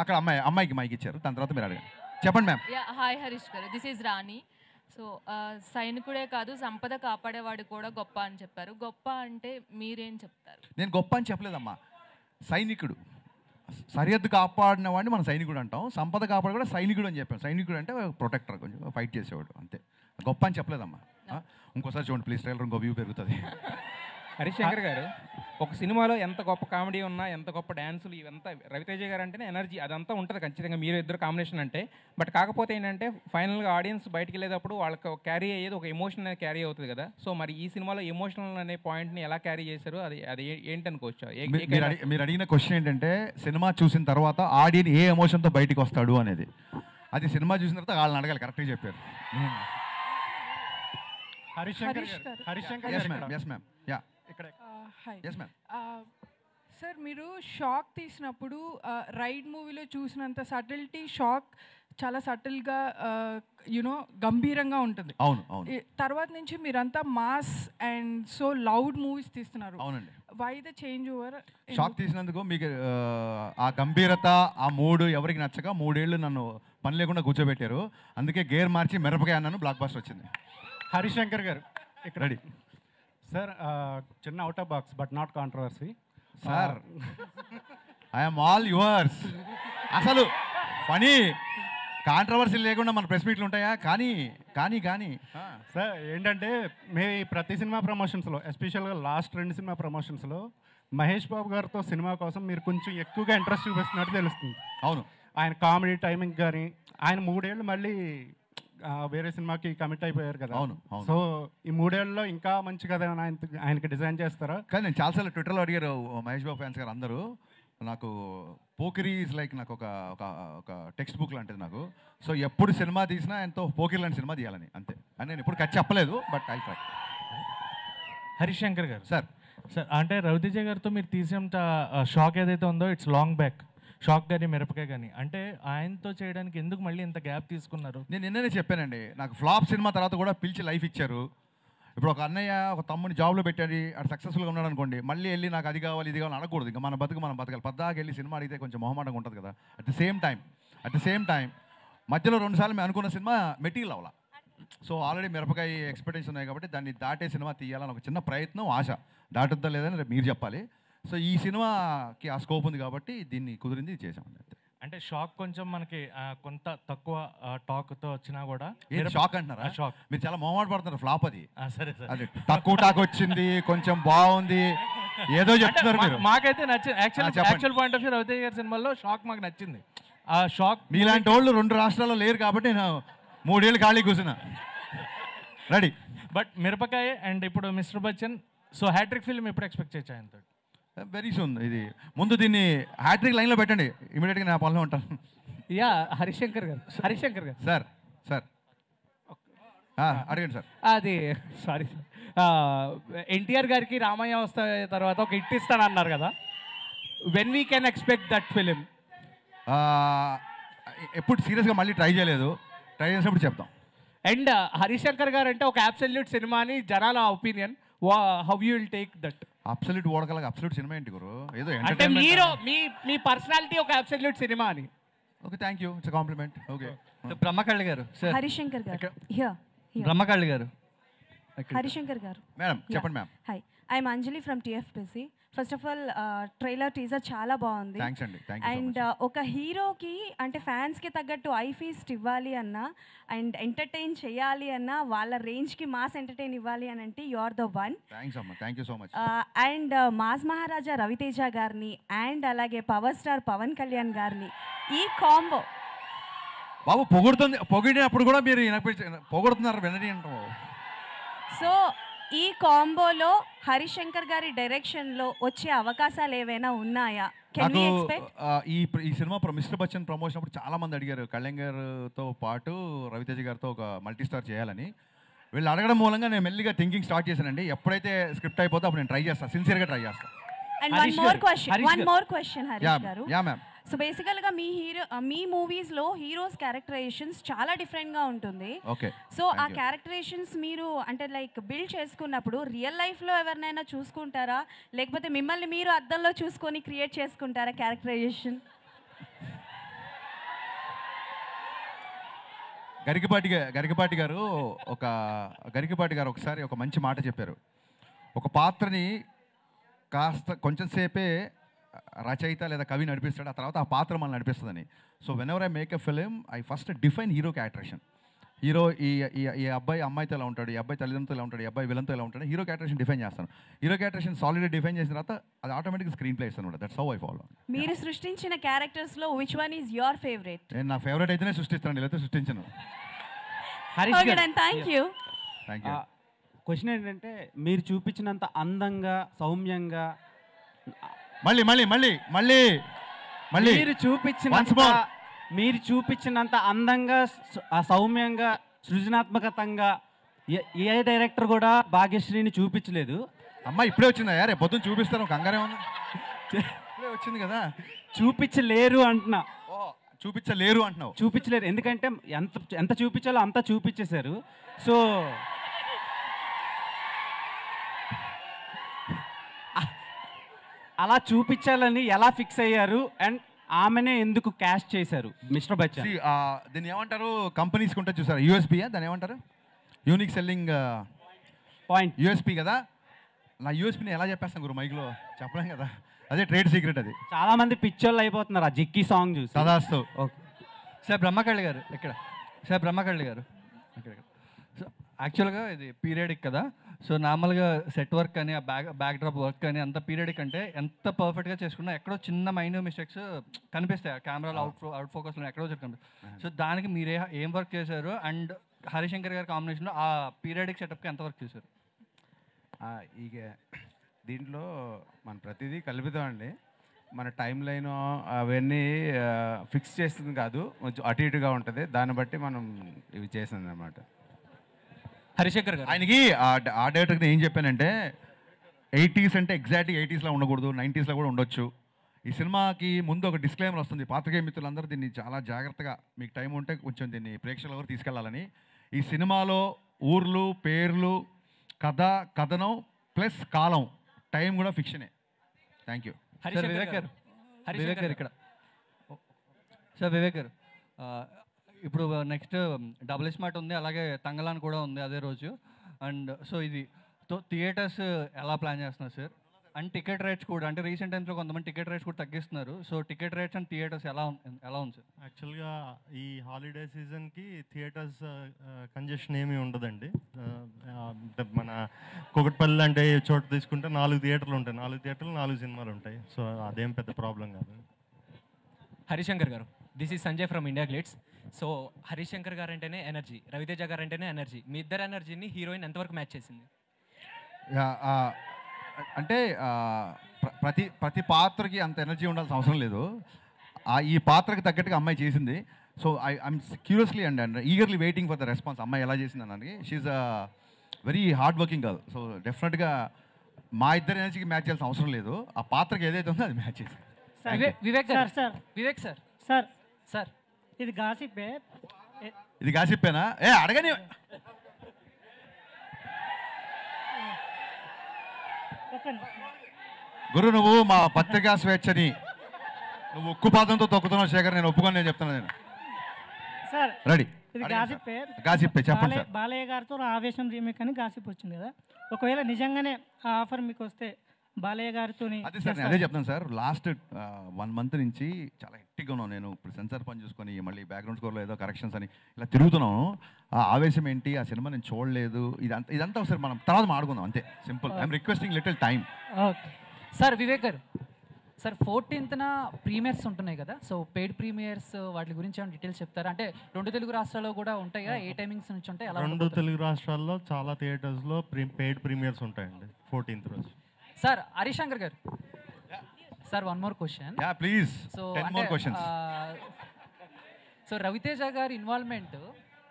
అక్కడ అమ్మాయికి మైక్ ఇచ్చారు, దాని తర్వాత మీరు అడగండి. చెప్పండి మ్యామ్. హాయ్ హరీష్ గారు, దిస్ ఈజ్ రాణి. సో సైనికుడే కాదు సంపద కాపాడేవాడు కూడా గొప్ప అని చెప్పారు. గొప్ప అంటే మీరేం చెప్తారు? నేను గొప్ప అని చెప్పలేదమ్మా. సైనికుడు, సరిహద్దు కాపాడిన వాడిని మనం సైనికుడు అంటాం. సంపద కాపాడు కూడా సైనికుడు అని చెప్పాం. సైనికుడు అంటే ప్రొటెక్టర్, కొంచెం ఫైట్ చేసేవాడు, అంతే. గొప్ప అని చెప్పలేదమ్మా. ఇంకోసారి చూడండి ప్లీజ్, ట్రైలర్ ఇంకో వ్యూ పెరుగుతుంది. హరీష్ శంకర్ గారు, ఒక సినిమాలో ఎంత గొప్ప కామెడీ ఉన్నా, ఎంత గొప్ప డ్యాన్సులు, ఇవంతా రవితేజ గారు అంటేనే ఎనర్జీ అదంతా ఉంటుంది ఖచ్చితంగా, మీరు ఇద్దరు కాంబినేషన్ అంటే. బట్ కాకపోతే ఏంటంటే ఫైనల్గా ఆడియన్స్ బయటికి వెళ్ళేటప్పుడు వాళ్ళకి క్యారీ అయ్యేది ఒక ఎమోషన్ అనేది క్యారీ అవుతుంది కదా. సో మరి ఈ సినిమాలో ఎమోషనల్ అనే పాయింట్ని ఎలా క్యారీ చేశారు, అది ఏంటనుకోవచ్చు? మీరు అడిగిన క్వశ్చన్ ఏంటంటే సినిమా చూసిన తర్వాత ఆడియన్ ఏ ఎమోషన్తో బయటికి వస్తాడు అనేది. అది సినిమా చూసిన తర్వాత వాళ్ళని అడగాలి. కరెక్ట్గా చెప్పారు. Harish Shankar yes ma'am. Yeah, ఇక్కడ హాయ్. Yes ma'am. సార్ మీరు షాక్ తీసినప్పుడు రైడ్ మూవీలో చూసినంత సటిల్టీ షాక్ చాలా సటిల్గా యునో గంభీరంగా ఉంటుంది. అవును అవును. తర్వాత నుంచి మీరంతా mass and so loud movies తీస్తున్నారు. అవునండి. Why the change over? Shock తీసినందుకు మీకు ఆ గంభీరత, ఆ మూడు ఎవరికి నచ్చక 3 ఏళ్ళు నన్ను పని లేకుండా కూర్చోబెట్టారు. అందుకే గేర్ మార్చి మిరపకాయ అన్నాను, బ్లాక్ బస్టర్ వచ్చింది. హరీష్ శంకర్ గారు ఇక్కడ రెడీ సార్. చిన్న out of box but not controversy sir. I'm all yours. అసలు పని కాంట్రవర్సీ లేకుండా మన ప్రెస్ మీట్లు ఉంటాయా? కానీ సార్ ఏంటంటే ప్రతి సినిమా ప్రమోషన్స్లో, ఎస్పెషల్గా లాస్ట్ 2 సినిమా ప్రమోషన్స్లో మహేష్ బాబు గారితో సినిమా కోసం మీరు కొంచెం ఎక్కువగా ఇంట్రెస్ట్ చూపిస్తున్నట్టు తెలుస్తుంది. అవును. ఆయన కామెడీ టైమింగ్ కానీ, ఆయన 3 ఏళ్ళు మళ్ళీ వేరే సినిమాకి కమిట్ అయిపోయారు కదా. అవును. సో ఈ 3 ఏళ్ళలో ఇంకా మంచి కథ ఆయనకి డిజైన్ చేస్తారా? కానీ నేను చాలాసార్లు ట్విట్టర్లో అడిగారు మహేష్ బాబు ఫ్యాన్స్ గారు అందరూ. నాకు పోకిరి ఈజ్ లైక్ నాకు ఒక టెక్స్ట్ బుక్ లాంటిది నాకు. సో ఎప్పుడు సినిమా తీసినా ఎంతో పోకిరి లాంటి సినిమా తీయాలని, అంతే. అని నేను ఎప్పుడు ఖర్చు చెప్పలేదు, but I try. Harish Shankar గారు సార్ అంటే రవితేజ గారితో మీరు తీసేంత షాక్ ఏదైతే ఉందో ఇట్స్ లాంగ్ బ్యాక్. షాక్ కానీ మిరపకాయ కానీ అంటే ఆయనతో చేయడానికి ఎందుకు మళ్ళీ ఇంత గ్యాప్ తీసుకున్నారు? నేను నిన్ననే చెప్పానండి, నాకు ఫ్లాప్ సినిమా తర్వాత కూడా పిలిచి లైఫ్ ఇచ్చారు. ఇప్పుడు ఒక అన్నయ్య ఒక తమ్ముని జాబ్లో పెట్టాడు, అది సక్సెస్ఫుల్గా ఉన్నాడు అనుకోండి, మళ్ళీ వెళ్ళి నాకు అది కావాలి ఇది కావాలి అనకూడదు. ఇంకా మనం బతకాలి. పద్దాకి వెళ్ళి సినిమా అడిగితే కొంచెం మొహమాటంగా ఉంటుంది కదా. అట్ ద సేమ్ టైం మధ్యలో 2 సార్లు మేము అనుకున్న సినిమా మెటీరియల్ అవ్వాల. సో ఆల్రెడీ మిరపకాయ ఎక్స్పెక్టేషన్ ఉన్నాయి కాబట్టి దాన్ని దాటే సినిమా తీయాలని ఒక చిన్న ప్రయత్నం, ఆశ. దాటుద్దా లేదని రేపు మీరు చెప్పాలి. సో ఈ సినిమాకి ఆ స్కోప్ ఉంది కాబట్టి దీన్ని కుదిరింది చేసాం. అంటే షాక్ కొంచెం మనకి కొంత తక్కువ టాక్తో వచ్చినా కూడా షాక్ అంటున్నారా? షాక్ మీరు చాలా మొహమాట పడుతున్నారు. ఫ్లాప్ అది. సరే సరే, అది తక్కువ టాక్ వచ్చింది, కొంచెం బాగుంది, ఏదో చెప్తున్నారు మీరు. మాకైతే నచ్చింది. Actual point of view Raviteja గారి సినిమాలో షాక్ మాకు నచ్చింది. ఆ షాక్ మీలాంటి వాళ్ళు 2 రాష్ట్రాల్లో లేరు కాబట్టి నేను 3 ఏళ్ళు ఖాళీ కూర్చున్నా. రెడీ. బట్ మిరపకాయ అండ్ ఇప్పుడు mister Bachchan, so hattrick film ఎప్పుడు ఎక్స్పెక్ట్ చేయొచ్చు ఆయనతో? Very soon. ఇది ముందు దీన్ని హ్యాట్రిక్ లైన్లో పెట్టండి, ఇమీడియట్గా నా పనిలో ఉంటాను. యా, హరీష్ శంకర్ గారు సార్ అడగండి సార్. అది సారీ, ఎన్టీఆర్ గారికి రామయ్య వస్తా తర్వాత ఒక హిట్ ఇస్తానన్నారు కదా. When we can expect that film? ఎప్పుడు సీరియస్గా మళ్ళీ ట్రై చేయలేదు, ట్రై చేసినప్పుడు చెప్తాం. అండ్ హరిశంకర్ గారు అంటే ఒక అబ్సల్యూట్ సినిమా అని జనాల opinion. How you will take that? Absolute ఓడగలగా అబ్సల్యూట్ సినిమా ఏంటి గురు? ఏదో అంటే మీరు మీ పర్సనాలిటీ ఒక అబ్సల్యూట్ సినిమా అని. Okay, thank you, it's compliment. Okay, బ్రహ్మకళ్ళి గారు సార్. హరిశంకర్ గారు బ్రహ్మకళ్ళి గారు. హరిశంకర్ గారు మేడం చెప్పండి ma'am. Hi, I'm Anjali from TFPC. First of all trailer teaser చాలా బాగుంది. థ్యాంక్స్ అండి, థ్యాంక్ యూ. అండ్ ఒక హీరోకి అంటే ఫ్యాన్స్కి తగ్గట్టు ఐ ఫీస్ట్ ఇవ్వాలి అన్నా అండ్ ఎంటర్టైన్ చేయాలి అన్నా వాళ్ళ రేంజ్కి మాస్ ఎంటర్టైన్ ఇవ్వాలి అని అంటే you are the one. Thanks అమ్మా, thank you so much. And mass Maharaja Ravi Teja గారిని అండ్ అలాగే పవర్ స్టార్ పవన్ కళ్యాణ్ గారిని ఈ కాంబో బాబు పొగిడినప్పుడు కూడా మీరు పొగుడుతున్నారు వినని అంటాం. సో ఈ కాంబోలో హరిశంకర్ గారి డైరెక్షన్లో వచ్చే అవకాశాలు ఏవైనా ఉన్నాయా? నాకు ఈ సినిమా మిస్టర్ బచ్చన్ ప్రమోషన్ అప్పుడు చాలా మంది అడిగారు కళ్యాణ్ గారితో పాటు రవితేజ గారితో ఒక మల్టీ స్టార్ చేయాలని. వీళ్ళు అడగడం మూలంగా నేను మెల్లిగా థింకింగ్ స్టార్ట్ చేశానండి. ఎప్పుడైతే స్క్రిప్ట్ అయిపోతే అప్పుడు నేను ట్రై చేస్తాను, సిన్సియర్గా ట్రై చేస్తాను. And one more question Harish గారు. Yeah ma'am. సో బేసికల్గా మీ మూవీస్లో హీరోస్ క్యారెక్టరైజేషన్స్ చాలా డిఫరెంట్గా ఉంటుంది. ఓకే. సో ఆ క్యారెక్టరైజేషన్స్ మీరు అంటే లైక్ బిల్డ్ చేసుకున్నప్పుడు రియల్ లైఫ్లో ఎవరినైనా చూసుకుంటారా, లేకపోతే మిమ్మల్ని మీరు అద్దంలో చూసుకొని క్రియేట్ చేసుకుంటారా క్యారెక్టరైజేషన్? గరికపాటి గారు ఒకసారి ఒక మంచి మాట చెప్పారు. ఒక పాత్రని కాస్త కొంచెం సేపే రచయిత లేదా కవి నడిపిస్తాడు, ఆ తర్వాత ఆ పాత్ర మనల్ని నడిపిస్తుందని. So whenever I make a film I first define hero characterisation. Hero ఈ అబ్బాయి అమ్మాయితో ఎలా ఉంటాడు, ఈ అబ్బాయి తల్లిదండ్రులతో ఎలా ఉంటాడు, ఈ అబ్బాయి విలన్తో ఎలా ఉంటాడు, హీరో క్యారెక్టరేషన్ డిఫైన్ చేస్తాను. హీరో క్యారెక్టరేషన్ సాలిడ్ డిఫైన్ చేసిన తర్వాత అది ఆటోమేటిక్గా స్క్రీన్ ప్లే ఇస్తాను. That's how I follow. మీరు సృష్టించిన క్యారెక్టర్స్లో which one is your favourite? నేను నా ఫేవరెట్ అయితేనే సృష్టిస్తాను, లేకపోతే సృష్టించను. Thank you. క్వశ్చన్ ఏంటంటే మీరు చూపించినంత అందంగా సౌమ్యంగా మళ్ళీ మీరు చూపించినంత అందంగా సౌమ్యంగా సృజనాత్మకతంగా ఏ డైరెక్టర్ కూడా భాగ్యశ్రీని చూపించలేదు. అమ్మా ఇప్పుడే వచ్చిందా యారే? పొద్దున్న చూపిస్తాను, కంగారే ఉంది. ఇప్పుడే వచ్చింది కదా. చూపించలేరు అంటున్నా. చూపించలేరు ఎందుకంటే ఎంత చూపించాలో అంతా చూపించేశారు. సో అలా చూపించాలని ఎలా ఫిక్స్ అయ్యారు అండ్ ఆమెనే ఎందుకు క్యాష్ చేశారు మిస్టర్ బచ్చన్? దీన్ని ఏమంటారు, కంపెనీస్కి ఉంటుంది చూసారు, యూఎస్పీయా దాన్ని ఏమంటారు, యూనిక్ సెల్లింగ్ పాయింట్, యూఎస్పీ కదా. నా యూఎస్పీని ఎలా చెప్పేస్తాను గురు మైక్లో? చెప్పలేం కదా, అదే ట్రేడ్ సీక్రెట్. అది చాలా మంది పిక్చర్లు అయిపోతున్నారు ఆ జిక్కి సాంగ్ చూసి. సదాస్తు. ఓకే సార్ బ్రహ్మకళ్ళి గారు ఇక్కడ. సో యాక్చువల్గా ఇది పీరియడిక్ కదా. సో నార్మల్గా సెట్ వర్క్ కానీ ఆ బ్యాక్ డ్రాప్ వర్క్ కానీ అంత పీరియడిక్ అంటే ఎంత పర్ఫెక్ట్గా చేసుకున్నా ఎక్కడో చిన్న మైన్యూర్ మిస్టేక్స్ కనిపిస్తాయి కెమెరాలో అవుట్ ఫోకస్లో ఎక్కడో కనిపిస్తాయి. సో దానికి మీరే ఏం వర్క్ చేశారు అండ్ హరిశంకర్ గారి కాంబినేషన్లో ఆ పీరియడిక్ సెటప్కి ఎంత వర్క్ చేశారు? ఇక దీంట్లో మన ప్రతిదీ కల్పితం అండి. మన టైం లైన్ అవన్నీ ఫిక్స్ చేస్తుంది కాదు, కొంచెం అటు ఇటుగా ఉంటుంది. దాన్ని బట్టి మనం ఇవి చేసింది అన్నమాట. హరిశంకర్ గారు ఆయనకి ఆ డైరెక్టర్కి ఏం చెప్పానంటే 80s అంటే ఎగ్జాక్ట్గా 80sలో ఉండకూడదు, 90sలో కూడా ఉండొచ్చు. ఈ సినిమాకి ముందు ఒక డిస్క్లైమర్ వస్తుంది, పాత్రికేయ మిత్రులందరూ దీన్ని చాలా జాగ్రత్తగా మీకు టైం ఉంటే కొంచెం దీన్ని ప్రేక్షకుల వరకు తీసుకెళ్లాలని. ఈ సినిమాలో ఊర్లు, పేర్లు, కథ, కథనం ప్లస్ కాలం, టైం కూడా ఫిక్షనే. Thank you. వివేక్ గారు ఇక్కడ. సార్ వివేక్ గారు, ఇప్పుడు నెక్స్ట్ డబుల్ స్మార్ట్ ఉంది, అలాగే తంగలాన్ కూడా ఉంది అదే రోజు. అండ్ సో ఇది థియేటర్స్ ఎలా ప్లాన్ చేస్తున్నారు సార్? అండ్ టికెట్ రేట్స్ కూడా, అంటే రీసెంట్ టైమ్స్లో కొంతమంది టికెట్ రేట్స్ కూడా తగ్గిస్తున్నారు. So ticket rates and theatres ఎలా ఉంది సార్? యాక్చువల్గా ఈ హాలిడే సీజన్కి థియేటర్స్ కంజెషన్ ఏమీ ఉండదండి. మన కుకట్పల్లి అంటే చోట తీసుకుంటే 4 థియేటర్లు ఉంటాయి, 4 థియేటర్లు 4 సినిమాలు ఉంటాయి. సో అదేం పెద్ద ప్రాబ్లం కాదు. హరిశంకర్ గారు, this is Sanjay from India glitz. So Harishankar గారు అంటేనే ఎనర్జీ, రవితేజ గారు అంటేనే ఎనర్జీ. మీ ఇద్దరు ఎనర్జీని హీరోయిన్ ఎంతవరకు మ్యాచ్ చేసింది? అంటే ప్రతి పాత్రకి అంత ఎనర్జీ ఉండాల్సిన అవసరం లేదు. ఈ పాత్రకి తగ్గట్టుగా అమ్మాయి చేసింది. So I'm curiously and eagerly waiting for the response. అమ్మాయి ఎలా చేసింది అన్నది. She's a very hard working girl. So డెఫినెట్గా మా ఇద్దరు ఎనర్జీకి మ్యాచ్ చేయాల్సిన అవసరం లేదు. ఆ పాత్రకి ఏదైతే ఉందో అది మ్యాచ్ చేసింది. వివేక్ సార్ ఇది గాసిపే. ఇది గాసిప్పేనా? అడగని. గురు, నువ్వు మా పత్రికా స్వేచ్ఛని నువ్వు ఉక్కుపాదంతో తొక్కుతున్నావు శేఖర్. నేను ఒప్పుకొని నేను చెప్తాను. నేను సార్ రెడీ. ఇది గాసిప్పే. గాసిప్పే, చెప్పండి సార్. బాలయ్య గారితో ఆవేశం రీమేక్ అని గాసిప్ వచ్చింది కదా, ఒకవేళ నిజంగానే ఆ ఆఫర్ మీకు వస్తే బాలయ్య గారితో అదే సార్, నేను అదే చెప్తాను సార్. లాస్ట్ 1 month నుంచి చాలా హెక్టిక్గా ఉన్నాను నేను. ఇప్పుడు సెన్సార్ పని చూసుకొని మళ్ళీ బ్యాక్గ్రౌండ్ స్కోర్లో ఏదో కరెక్షన్స్ అని ఇలా తిరుగుతున్నాను. ఆ ఆవేశం ఏంటి, ఆ సినిమా నేను చూడలేదు, ఇదంతా ఒకసారి మనం తర్వాత మాడుకుందాం అంతే. Simple. I'm requesting little time. Okay sir. Vivek గారు, సార్ 14th ప్రీమియర్స్ ఉంటున్నాయి కదా, సో పెయిడ్ ప్రీమియర్స్ వాటి గురించి ఏమైనా డీటెయిల్స్ చెప్తారా? అంటే 2 తెలుగు రాష్ట్రాల్లో కూడా ఉంటాయా? ఏ టైమింగ్స్ నుంచి ఉంటాయి? 2 తెలుగు రాష్ట్రాల్లో చాలా థియేటర్స్లో పెయిడ్ ప్రీమియర్స్ ఉంటాయండి 14th రోజు. సార్ హరిశంకర్ గారు, sir 1 more question. Yeah please. So 10 more questions. So Raviteja గారి ఇన్వాల్వ్మెంట్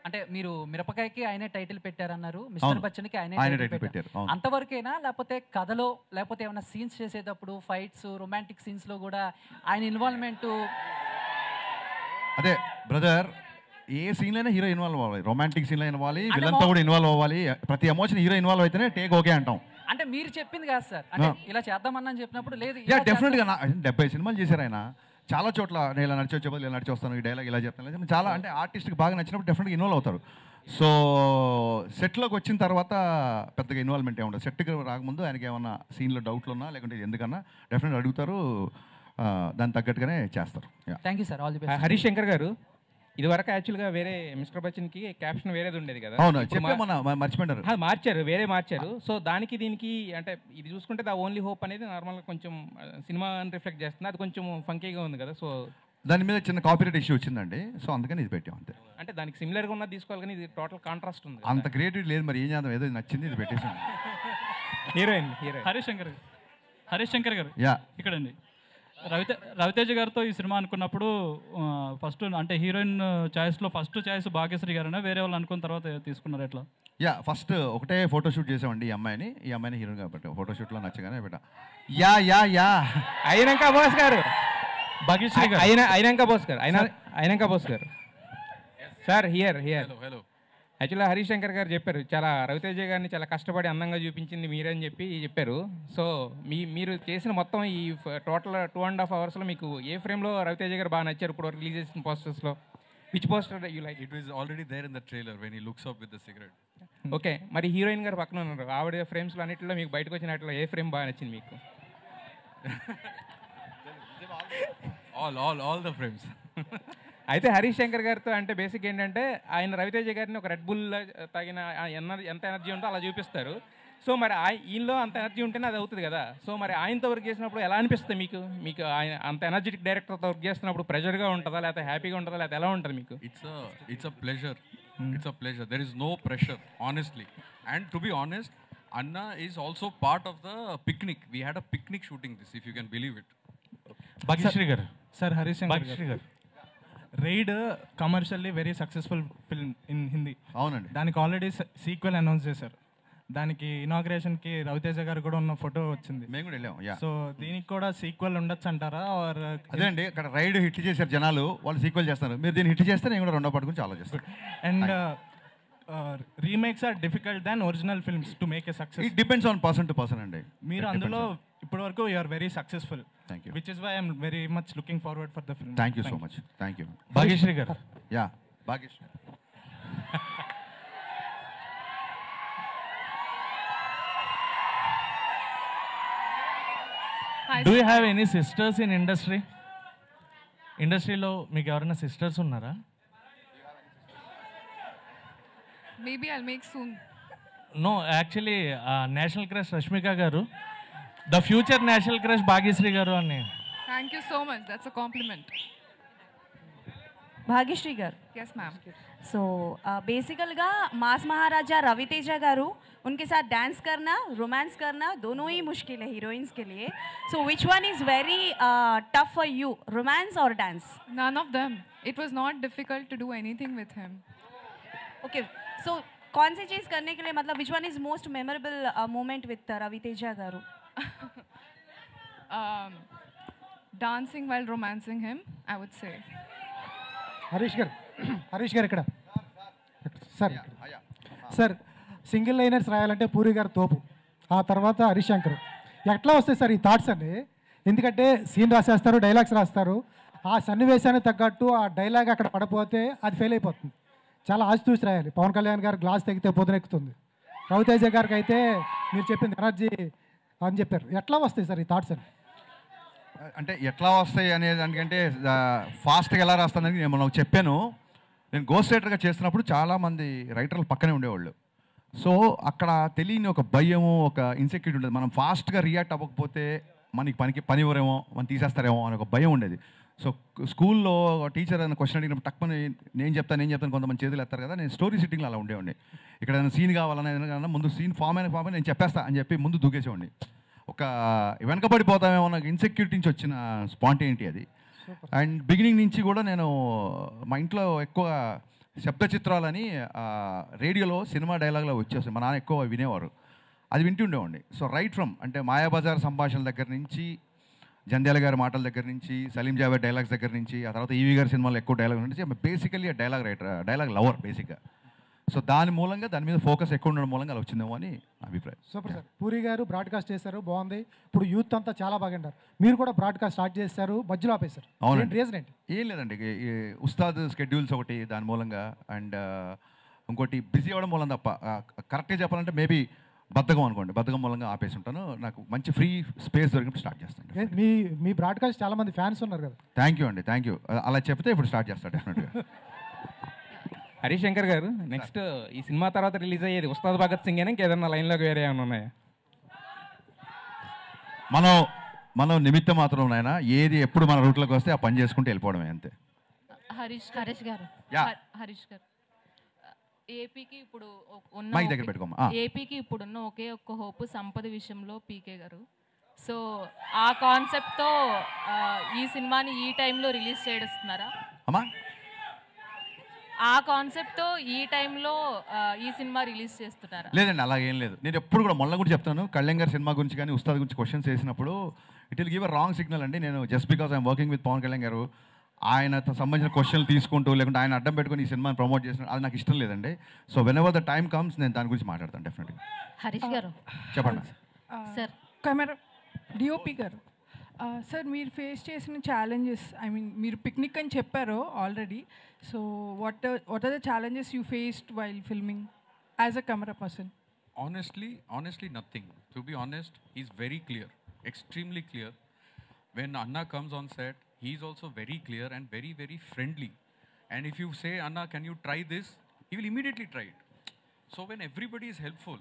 అంటే మీరు మిరపకాయకి ఆయనే టైటిల్ పెట్టారన్నారు, మిస్టర్ బచ్చన్కి ఆయనే టైటిల్ పెట్టారు. అంతవరకేనా, లేకపోతే కథలో లేకపోతే ఏమైనా సీన్స్ చేసేటప్పుడు ఫైట్స్ రొమాంటిక్ సీన్స్లో కూడా ఆయన ఇన్వాల్వ్మెంట్? అదే బ్రదర్, ఏ సీన్లో అయినా హీరో ఇన్వాల్వ్ అవ్వాలి. రొమాంటిక్ సీన్లో ఇన్వాల్వ్, విలన్తో కూడా ఇన్వాల్వ్ అవ్వాలి. ప్రతి ఎమోషన్ హీరో ఇన్వాల్వ్ అయితేనే టేక్ ఓకే అంటాం. అంటే మీరు చెప్పింది కాదు సార్, అంటే ఇలా చేద్దామన్నా చెప్పినప్పుడు లేదు. డెఫినెట్గా 70 సినిమాలు చేశారు ఆయన. చాలా చోట్ల నేను ఇలా నడిచి వచ్చే బదులు ఇలా నడిచి వస్తాను, ఈ డైలాగ్ ఇలా చెప్తాను. చాలా అంటే ఆర్టిస్ట్కి బాగా నచ్చినప్పుడు డెఫినెట్గా ఇన్వాల్వ్ అవుతారు. సో సెట్లోకి వచ్చిన తర్వాత పెద్దగా ఇన్వాల్వ్మెంట్ ఏమి ఉండదు. సెట్కి రాకముందు ఆయనకి ఏమన్నా సీన్లో డౌట్లు ఉన్నా లేకుంటే ఎందుకన్నా డెఫినెట్గా అడుగుతారు, దానికి తగ్గట్టుగానే చేస్తారు. Thank you sir. All the best. Harish Shankar గారు, ఇదివరకు యాక్చువల్గా వేరే మిస్టర్ బచ్చన్కి క్యాప్షన్ వేరేది ఉండేది కదా. అవును, మర్చిపోయారు, మార్చారు, వేరే మార్చారు. సో దానికి దీనికి అంటే ఇది చూసుకుంటే ద ఓన్లీ హోప్ అనేది నార్మల్గా కొంచెం సినిమా రిఫ్లెక్ట్ చేస్తుంది. అది కొంచెం ఫంకీగా ఉంది కదా. సో దాని మీద చిన్న కాపీరైట్ ఇష్యూ వచ్చిందండి. సో అందుకని ఇది పెట్టాం అంతే. అంటే దానికి సిమిలర్గా ఉన్నది తీసుకోవాలి కానీ ఇది టోటల్ కాంట్రాస్ట్ ఉంది. అంత క్రియేటివిటీ లేదు, మరి ఏం చేద్దాం, ఏదో నచ్చింది ఇది పెట్టేసాం. హీరోయిన్ హరీష్ శంకర్ గారు యా ఇక్కడండి. రవితేజ గారితో ఈ సినిమా అనుకున్నప్పుడు ఫస్ట్ అంటే హీరోయిన్ చాయిస్లో ఫస్ట్ చాయిస్ భాగ్యశ్రీ గారైనా వేరే వాళ్ళు అనుకున్న తర్వాత తీసుకున్నారు ఎట్లా? యా ఫస్ట్ ఒకటే ఫోటోషూట్ చేసామండి. ఈ అమ్మాయిని హీరోయిన్ కాబట్టి ఫోటోషూట్లో నచ్చగానే పెట్టా. యా అయినాక బోస్ గారు, భాగ్యశ్రీ గారు, అయినాక బోస్ గారు సార్ హియర్ హలో. యాక్చువల్గా హరీష్ శంకర్ గారు చెప్పారు, చాలా రవితేజ గారిని చాలా కష్టపడి అందంగా చూపించింది మీరే అని చెప్పారు. సో మీరు చేసిన మొత్తం ఈ టోటల్ 2.5 hours మీకు ఏ ఫ్రేమ్లో రవితేజ గారు బాగా నచ్చారు ఇప్పుడు రిలీజ్ చేసిన పోస్టర్స్లో? Which poster you like? It was already there in the trailer when he looks up with the cigarette. Okay, మరి హీరోయిన్ గారు పక్కన ఉన్నారు, ఆవిడ ఫ్రేమ్స్లో అన్నింటిలో మీకు బయటకు వచ్చినట్లో ఏ ఫ్రేమ్ బాగా నచ్చింది మీకు? All the frames. అయితే హరీష్ శంకర్ గారితో అంటే బేసిక్ ఏంటంటే ఆయన రవితేజ గారిని ఒక రెడ్ బుల్ తాగిన ఎంత ఎనర్జీ ఉందో అలా చూపిస్తారు. సో మరి ఈయనలో అంత ఎనర్జీ ఉంటేనే అది అవుతుంది కదా. సో మరి ఆయనతో వర్క్ చేసినప్పుడు ఎలా అనిపిస్తుంది మీకు ఆయన అంత ఎనర్జెటిక్ డైరెక్టర్తో వర్క్ చేస్తున్నప్పుడు ప్రెజర్గా ఉంటుందా లేకపోతే హ్యాపీగా ఉంటుందా లేకపోతే ఎలా ఉంటుంది మీకు? It's a pleasure. There is no pressure honestly. And to be honest, Anna is also part of the picnic. We had a picnic shooting this, if you can believe it. Bhagyashree garu. Sir, Harish Shankar garu. Raid commercially very successful film in Hindi. అవునండి. దానికి already sequel announce చేశారు. దానికి ఇనాగ్రేషన్కి రవితేజ గారు కూడా ఉన్న photo వచ్చింది. మేము కూడా వెళ్ళాం. సో దీనికి కూడా సీక్వెల్ ఉండొచ్చు అంటారా? అదే అండి, ఇక్కడ రైడ్ హిట్ చేశారు జనాలు, వాళ్ళు సీక్వెల్ చేస్తారు. మీరు దీన్ని హిట్ చేస్తే నేను కూడా రెండో పాటు గురించి ఆలోచిస్తాను. And remakes are difficult than original films to make a success. It depends on person to person అండి. మీరు అందులో ఇప్పటివరకు you are very successful. Thank you. Which is why I am very much looking forward for the film. Thank you so much. Thank you. Bhagyashree గారు. Yeah, Bhagyashree. Do you have any sisters in industry? ఇండస్ట్రీలో మీకు ఎవరైనా sisters ఉన్నారా? Maybe I'll make soon. No, actually, National Crush Rashmika garu. The future National Crush Bhagyashree garu ani. Thank you so much. That's a compliment. Bhagyashree గారు. Yes, ma'am. So बेसिकलगा मास महाराजा रवितेजा गारू उनके साथ dance करना, romance करना दोनों ही मुश्किल है हीरोइंस के लिए. So which one is very tough for you, romance or dance? None of them. It was not difficult to do anything with him. Okay, so कौन सी चीज़ करने के लिए मतलब which one is most memorable moment with Raviteja garu? Dancing while romancing him, I would say. Harish గారు ఇక్కడ sir single liners రాయాలంటే పూరి గారు తోపు, ఆ తర్వాత హరిశంకర్. ఎట్లా వస్తాయి సార్ ఈ థాట్స్ అండి? ఎందుకంటే సీన్ రాసేస్తారు, డైలాగ్స్ రాస్తారు, ఆ సన్నివేశానికి తగ్గట్టు ఆ డైలాగ్ అక్కడ పడపోతే అది ఫెయిల్ అయిపోతుంది. చాలా ఆచితూచి రాయాలి. పవన్ కళ్యాణ్ గారు గ్లాస్ తెగితే పొద్దునెక్కుతుంది, రవితేజ గారికి అయితే మీరు చెప్పింది ఎనర్జీ అని చెప్పారు. ఎట్లా వస్తాయి సార్ ఈ థాట్స్ అని? అంటే ఎట్లా వస్తాయి అనేది దానికంటే ఫాస్ట్గా ఎలా రాస్తానని నేను మనకు చెప్పాను. నేను గోస్ట్ రైటర్గా చేస్తున్నప్పుడు చాలామంది రైటర్లు పక్కనే ఉండేవాళ్ళు. సో అక్కడ తెలియని ఒక భయము, ఒక ఇన్సెక్యూరిటీ ఉండేది. మనం ఫాస్ట్గా రియాక్ట్ అవ్వకపోతే మనకి పని ఇవ్వరేమో, మనం తీసేస్తారేమో అని ఒక భయం ఉండేది. సో స్కూల్లో టీచర్ అని క్వశ్చన్ అడిగినప్పుడు టక్కుని నేను చెప్తాను కొంతమంది చేతులు ఎత్తారు కదా, నేను స్టోరీ సిట్టింగ్లో అలా ఉండేవాడిని. ఇక్కడ ఏదైనా సీన్ కావాలన్నా ఏదైనా ముందు సీన్ ఫామ్ అయిన నేను చెప్పేస్తా అని చెప్పి ముందు దూకేసేవాడిని. ఒక వెనకబడిపోతామేమో నాకు ఇన్సెక్యూరిటీ నుంచి వచ్చిన స్పాంటేనిటీ అది. అండ్ బిగినింగ్ నుంచి కూడా నేను మా ఇంట్లో ఎక్కువ శబ్ద చిత్రాలని రేడియోలో సినిమా డైలాగ్లో వచ్చేస్తాయి. మా నాన్న ఎక్కువ వినేవారు, అది వింటూ ఉండేవాడిని. సో రైట్ ఫ్రమ్ అంటే మాయాబజార్ సంభాషణల దగ్గర నుంచి, జంధ్యాల గారి మాటల దగ్గర నుంచి, సలీం జావేద్ డైలాగ్స్ దగ్గర నుంచి, ఆ తర్వాత ఈవీ గారి సినిమాలో ఎక్కువ డైలాగ్ నుంచి basically dialogue writer, dialogue lover బేసిక్గా. సో దాని మూలంగా దాని మీద ఫోకస్ ఎక్కువ ఉండడం మూలంగా అలా వచ్చిందేమో అని అభిప్రాయం. Super sir. పూరి గారు బ్రాడ్కాస్ట్ చేశారు, బాగుంది. ఇప్పుడు యూత్ అంతా చాలా బాగా అంటారు. మీరు కూడా బ్రాడ్కాస్ట్ స్టార్ట్ చేశారు, మధ్యలో ఆపేశారు. అవునండి. రీజన్ ఏంటి? ఏం లేదండి, ఉస్తాద్ స్కెడ్యూల్స్ ఒకటి దాని మూలంగా, అండ్ ఇంకోటి బిజీ అవ్వడం మూలం తప్ప. కరెక్ట్గా చెప్పాలంటే మేబీ బద్ధకం అనుకోండి, బద్ధకం మూలంగా ఆపేసి ఉంటాను. నాకు మంచి ఫ్రీ స్పేస్ దొరికినప్పుడు స్టార్ట్ చేస్తాను. మీ బ్రాడ్కాస్ట్ చాలా మంది ఫ్యాన్స్ ఉన్నారు కదా. థ్యాంక్ యూ అండి, థ్యాంక్ యూ. అలా చెప్తే ఇప్పుడు స్టార్ట్ చేస్తాను డెఫినెట్గా. హరీష్ శంకర్ గారు, నెక్స్ట్ ఈ సినిమా తర్వాత రిలీజ్ అయ్యేది ఉస్తాద్ భగత్ సింగ్ అని ఇంకేదన్నా లైన్లోకి వేరే ఏమైనా ఉన్నాయా? మనం నిమిత్తం మాత్రం నాయన, ఏది ఎప్పుడు మన రూట్లోకి వస్తే ఆ పని చేసుకుంటూ వెళ్ళిపోవడమే అంతే. హరీష్ గారు, హరీష్ గారు, ఏపీకి ఇప్పుడు మైక్ దగ్గర పెట్టుకోమా. ఏపీకి ఇప్పుడున్న ఒకే ఒక్క హోప్ సంపద విషయంలో పీకే గారు. సో ఆ కాన్సెప్ట్తో ఈ సినిమాని ఈ టైంలో రిలీజ్ చేస్తున్నారా? అమ్మా, ఆ కాన్సెప్ట్తో ఈ టైంలో ఈ సినిమా రిలీజ్ చేస్తున్నారా? లేదండి, అలాగేం లేదు. నేను ఎప్పుడు కూడా మొన్న కూడా చెప్తాను, కళ్యాణ్ గారి సినిమా గురించి కానీ ఉస్తాద్ గురించి క్వశ్చన్స్ వేసినప్పుడు it will give a wrong signal అండి. నేను just because I'm working with Pawan Kalyan garu, ఆయనతో సంబంధించిన క్వశ్చన్లు తీసుకుంటూ లేకుంటే ఆయన అడ్డం పెట్టుకుని ఈ సినిమాని ప్రమోట్ చేసిన అది నాకు ఇష్టం లేదండి. So whenever the time comes నేను దాని గురించి మాట్లాడతాను డెఫినెట్గా. హరీష్ గారు చెప్పండి sir. Camera DOP garu, sir మీరు ఫేస్ చేసిన ఛాలెంజెస్, ఐ మీన్ మీరు పిక్నిక్ అని చెప్పారు already. So what are the challenges you faced while filming as a camera person? Honestly, nothing. To be honest, he's very clear, extremely clear. When Anna comes on set, he's also very clear and very, very friendly. And if you say, Anna, can you try this? He will immediately try it. So when everybody is helpful,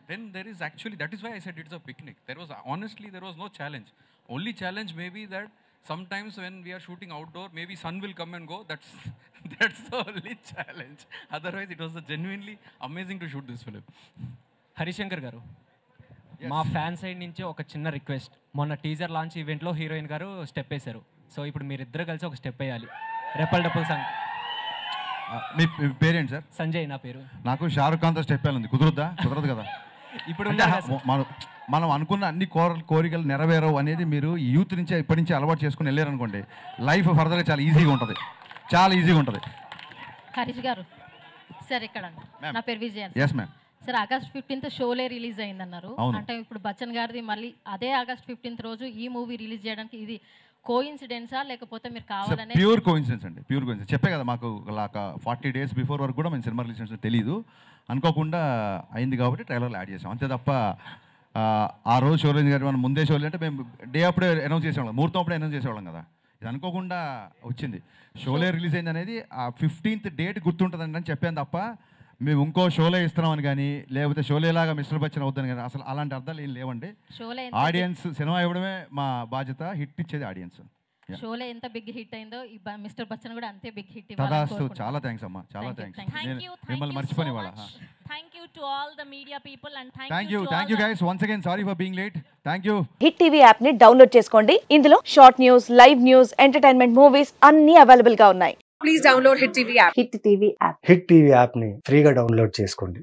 then there is actually, that is why I said it's a picnic. There was no challenge. Only challenge may be that sometimes when we are shooting outdoor, maybe sun will come and go. That's the only challenge. Otherwise, it was genuinely amazing to shoot this film. Harishankar గారు, మా fan side నుంచి ఒక చిన్న request. మొన్న teaser launch ఈవెంట్లో heroine గారు step వేశారు. So ఇప్పుడు మీరిద్దరు కలిసి ఒక స్టెప్ వేయాలి. Repel డపుల్ song. మీ పేరేంటి సార్? సంజయ్ నా పేరు. నాకు షారుఖ్ ఖాన్తో స్టెప్ వేయాలి, కుదరదు కదా. ఇప్పుడు మనం అనుకున్న అన్ని కోరికలు నెరవేరవు అనేది మీరు యూత్ నుంచి ఇప్పటి నుంచి అలవాటు చేసుకుని వెళ్ళారనుకోండి, లైఫ్ ఫర్దర్గా చాలా ఈజీగా ఉంటుంది, చాలా ఈజీగా ఉంటుంది. హరీష్ గారు సార్, ఇక్కడ నా పేరు Vijayan. Yes ma'am. Sir, August 15th Sholay release అయిందన్నారు. అంటే ఇప్పుడు బచ్చన్ గారిది మళ్ళీ అదే August 15th రోజు ఈ మూవీ రిలీజ్ చేయడానికి ఇది కోఇన్సిడెన్సా లేకపోతే మీరు కావాలనే? ప్యూర్ కోఇన్సిడెన్స్ అండి, ప్యూర్ కోఇన్సిడెన్స్. చెప్పే కదా, మాకు 40 days బిఫోర్ వరకు కూడా మేము సినిమా రిలీజ్ చేసిన తెలియదు, అనుకోకుండా అయింది కాబట్టి ట్రైలర్లో యాడ్ చేసాం అంతే తప్ప ఆ రోజు షో రిలీజ్ గారు మనం ముందే షో అంటే మేము డే అప్పుడే అనౌన్స్ చేసేవాళ్ళం, ముహూర్తం అప్పుడే అనౌన్స్ చేసేవాళ్ళం కదా. ఇది అనుకోకుండా వచ్చింది. షోలే రిలీజ్ అయింది అనేది ఆ 15th డేట్ గుర్తుంటుందండి అని చెప్పాను తప్ప మేము ఇంకో షోలే ఇస్తున్నామని కానీ లేకపోతే షోలేలాగా మిస్టర్ బచ్చన్ అవుతాను కానీ అసలు అలాంటి అర్థాలు ఏం లేవండి. ఆడియన్స్ సినిమా ఇవ్వడమే మా బాధ్యత, హిట్ ఇచ్చేది ఆడియన్స్. షోలే ఎంత బిగ్ హిట్ అయిందో ఈ మిస్టర్ బచ్చన్ కూడా అంతే బిగ్ హిట్ ఇవ్వాలి. చాలా థ్యాంక్స్ అమ్మా, చాలా థ్యాంక్స్. మిమ్మల్ని మర్చిపోని వాళ్ళ. Thank you to all the media people and thank you guys once again, sorry for being late. Thank you. Hit TV app ని డౌన్లోడ్ చేసుకోండి. ఇందులో short news, live news, entertainment movies అన్ని available గా ఉన్నాయి. Please download hit TV app. Hit TV app ని ఫ్రీగా download చేసుకోండి.